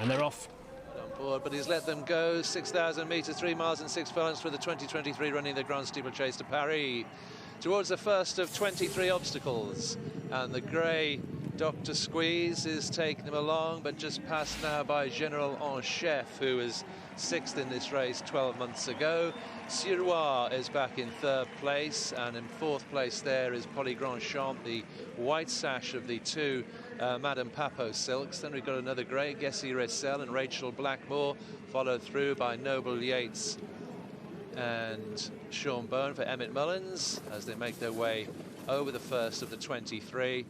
And they're off. On board, but he's let them go 6,000 metres, 3 miles and 6 furlongs for the 2023 running the Grand Steeple-Chase de Paris. Towards the first of 23 obstacles, and the grey Dr. Squeeze is taking them along, but just passed now by General en Chef, who was 6th in this race 12 months ago. Suroir is back in 3rd place, and in 4th place there is Polly Grandchamp, the white sash of the two Madame Papo silks. Then we've got another grey, Gessie Ressel and Rachel Blackmore, followed through by Noble Yates and Sean Bone for Emmett Mullins as they make their way over the first of the 23.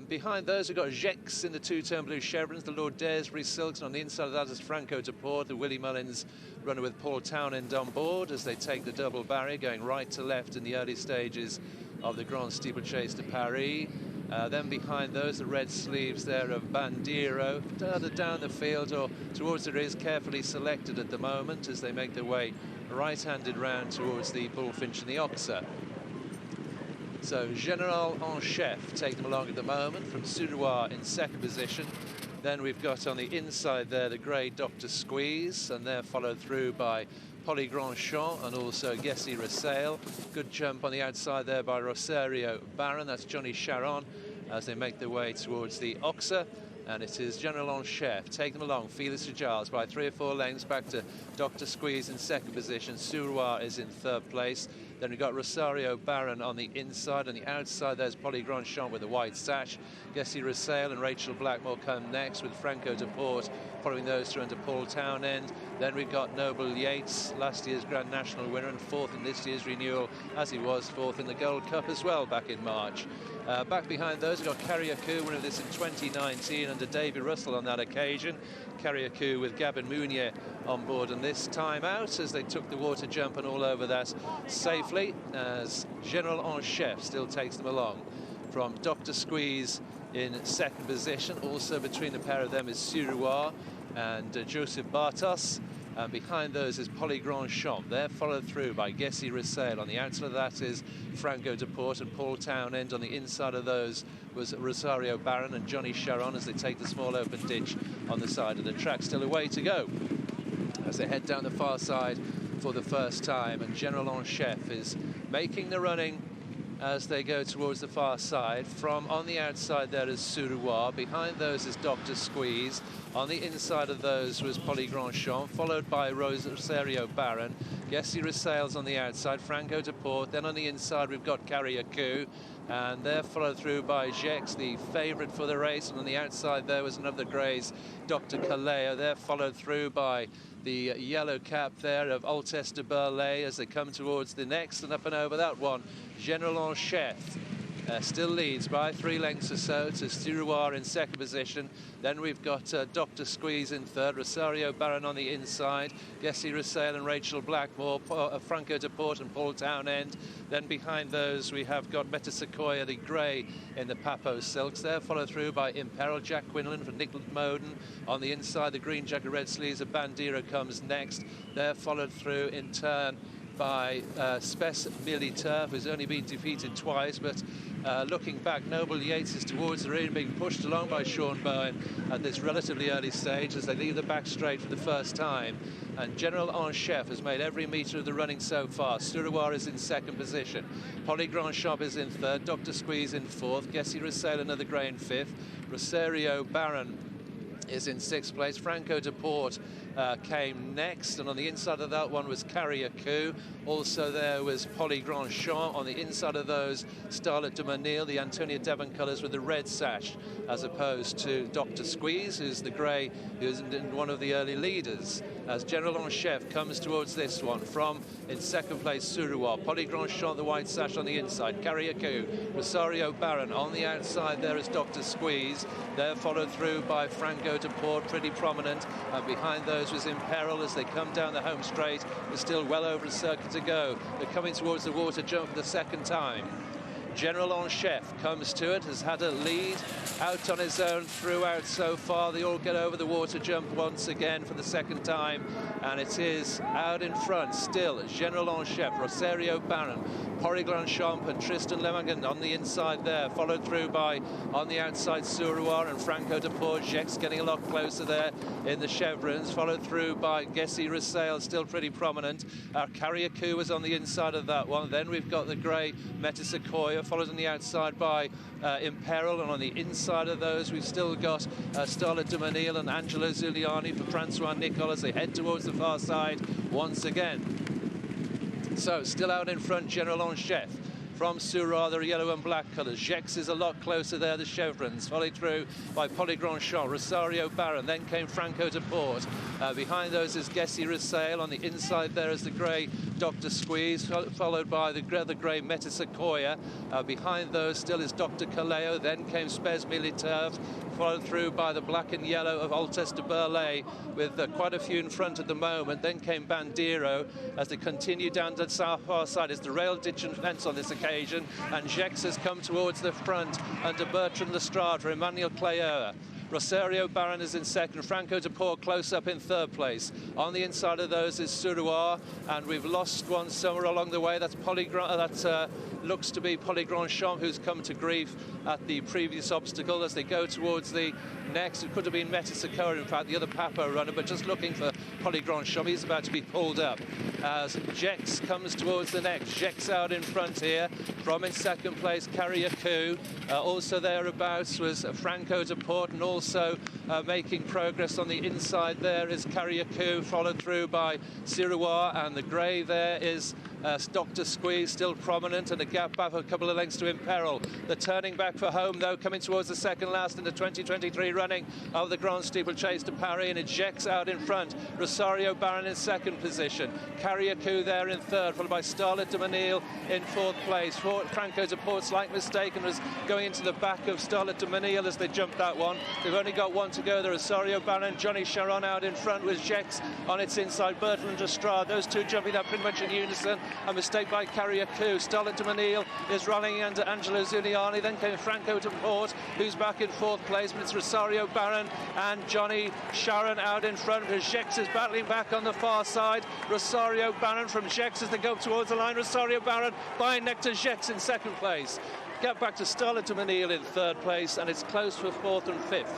Behind those we've got Jex in the two-tone blue chevrons, the Lord Daresbury silks, and on the inside of that is Franco de Port, the Willie Mullins runner with Paul Townend on board as they take the double barrier, going right to left in the early stages of the Grand Steeple-Chase de Paris. Then behind those, the red sleeves there of Bandiro, further down the field or towards the rear, carefully selected at the moment as they make their way right-handed round towards the Bullfinch and the Oxer. So General en Chef take them along at the moment from Suroir in 2nd position. Then we've got on the inside there the grey Dr. Squeeze, and they're followed through by Polly Grandchamp and also Gessie Ressel. Good jump on the outside there by Rosario Baron, that's Johnny Charron, as they make their way towards the Oxer. And it is General en Chef take them along, Felix Giles by 3 or 4 lengths back to Dr. Squeeze in 2nd position. Suroir is in 3rd place. Then we've got Rosario Baron on the inside. On the outside, there's Polly Grandchamp with a white sash. Gessie Ressel and Rachel Blackmore come next, with Franco de Port following those through into Paul Townend. Then we've got Noble Yates, last year's Grand National winner and 4th in this year's renewal, as he was 4th in the Gold Cup as well back in March. Back behind those, we've got Carriacou, winner of this in 2019 under Davy Russell on that occasion. Carriacou with Gavin Mounier on board, and this time out as they took the water jump and all over that safely, as General en Chef still takes them along from Dr. Squeeze in 2nd position. Also between the pair of them is Suroir and Joseph Bartos. And behind those is Polly Grandchamp. They're followed through by Gessie Ressel. On the outside of that is Franco de Port and Paul Townend. On the inside of those was Rosario Baron and Johnny Charron as they take the small open ditch on the side of the track. Still a way to go as they head down the far side for the first time. And General en Chef is making the running as they go towards the far side. From on the outside there is Suroir. Behind those is Dr. Squeeze. On the inside of those was Polly Grandchamp, followed by Rosario Baron. Gessie Ressel's on the outside, Franco de Port. Then on the inside we've got Carriacou, and they're followed through by Jex, the favourite for the race. And on the outside there was another Greys, Dr. Caleo. They're followed through by the yellow cap there of Altesse de Burlay as they come towards the next, and up and over that one, General en Chef still leads by 3 lengths or so to Suroir in 2nd position. Then we've got Dr. Squeeze in 3rd, Rosario Baron on the inside, Gessie Ressel and Rachel Blackmore, Franco de Port and Paul Townend. Then behind those we have got Meta Sequoia, the grey in the Papo silks. They're followed through by Imperil, Jack Quinlan for Nicholas Moden. On the inside, the green jacket, red sleeves of Bandira comes next. They're followed through in turn by Spes Militaire, who's only been defeated twice, but looking back, Noble Yates is towards the rear, being pushed along by Sean Bowen at this relatively early stage as they leave the back straight for the first time. And General en Chef has made every metre of the running so far. Suroir is in 2nd position. Polly Grandchamp is in 3rd. Dr. Squeeze in 4th. Gessie Ressel, another grey in 5th. Rosario Baron is in 6th place. Franco de Port came next, and on the inside of that one was Carriacou. Also there was Polly Grandchamp. On the inside of those, Starlet de Manille, the Antonia Devon colours with the red sash, as opposed to Dr. Squeeze, who's the grey, who's one of the early leaders. As General en Chef comes towards this one from in 2nd place Suroir, Polly Grandchamp, the white sash on the inside, Carriacou, Rosario Baron on the outside. There is Dr. Squeeze. They're followed through by Franco de Port, pretty prominent, and behind those was Imperil as they come down the home straight. There's still well over a circuit to go. They're coming towards the water jump for the 2nd time. General en Chef comes to it, has had a lead out on his own throughout so far. They all get over the water jump once again for the second time, and it is out in front still General en Chef, Rosario Baron, Paris-Grand-Champ and Tristan Lemangan on the inside there, followed through by, on the outside, Suroir and Franco de Port. Jex getting a lot closer there in the chevrons, followed through by Gessi Rasail, still pretty prominent. Carriacou was on the inside of that one. Then we've got the grey Metasequoia, followed on the outside by Imperil, and on the inside of those we've still got Starlet de Menil and Angelo Zuliani for Francois Nicol as they head towards the far side once again. So still out in front, General en Chef from Suroir, the yellow and black colours. Jex is a lot closer there, the chevrons, followed through by Paris-Grand-Champ, Rosario Baron, then came Franco de Port. Behind those is Gessi Rasail, on the inside there is the grey Dr. Squeeze, followed by the grey Metasequoia. Behind those still is Dr. Kaleo, then came Spes Militaire, followed through by the black and yellow of Altesse de Burlay, with quite a few in front at the moment. Then came Bandiro as they continue down to the far side. It's the rail ditch and fence on this occasion, and Jex has come towards the front under Bertrand Lestrade for Emmanuel Clayeur. Rosario Baron is in second, Franco de Port close up in third place. On the inside of those is Suroir, and we've lost one somewhere along the way. That's looks to be Paris-Grand-Champ, who's come to grief at the previous obstacle as they go towards the next. It could have been Metasequoia, in fact, the other Papo runner, but just looking for Paris-Grand-Champ. He's about to be pulled up as Jex comes towards the next. Jex out in front here from in second place, Carriacou. Also thereabouts was Franco de Port, and also making progress on the inside there is Carriacou, followed through by Suroir, and the grey there is Dr. Squeeze, still prominent, and a gap back a couple of lengths to Imperil. The turning back for home, though, coming towards the second last in the 2023 running of the Grand Steeple-Chase de Paris, and it's Jex out in front. Rosario Baron in second position. Carriacou there in third, followed by Starlet de Menil in fourth place. Franco de Port, slight mistake, and was going into the back of Starlet de Menil as they jumped that one. They've only got one to go. The Rosario Baron, Johnny Charron out in front with Jex on its inside. Bertrand Lestrade, those two jumping up pretty much in unison. A mistake by Carriacou. Starlet de Menil is running under Angelo Zuliani. Then came Franco de Port, who's back in fourth place, but it's Rosario Baron and Johnny Charron out in front. Jex is battling back on the far side. Rosario Baron from Jex as they go towards the line. Rosario Baron by Nectar Jex in second place. Get back to Starlet de Menil in third place, and it's close for fourth and fifth.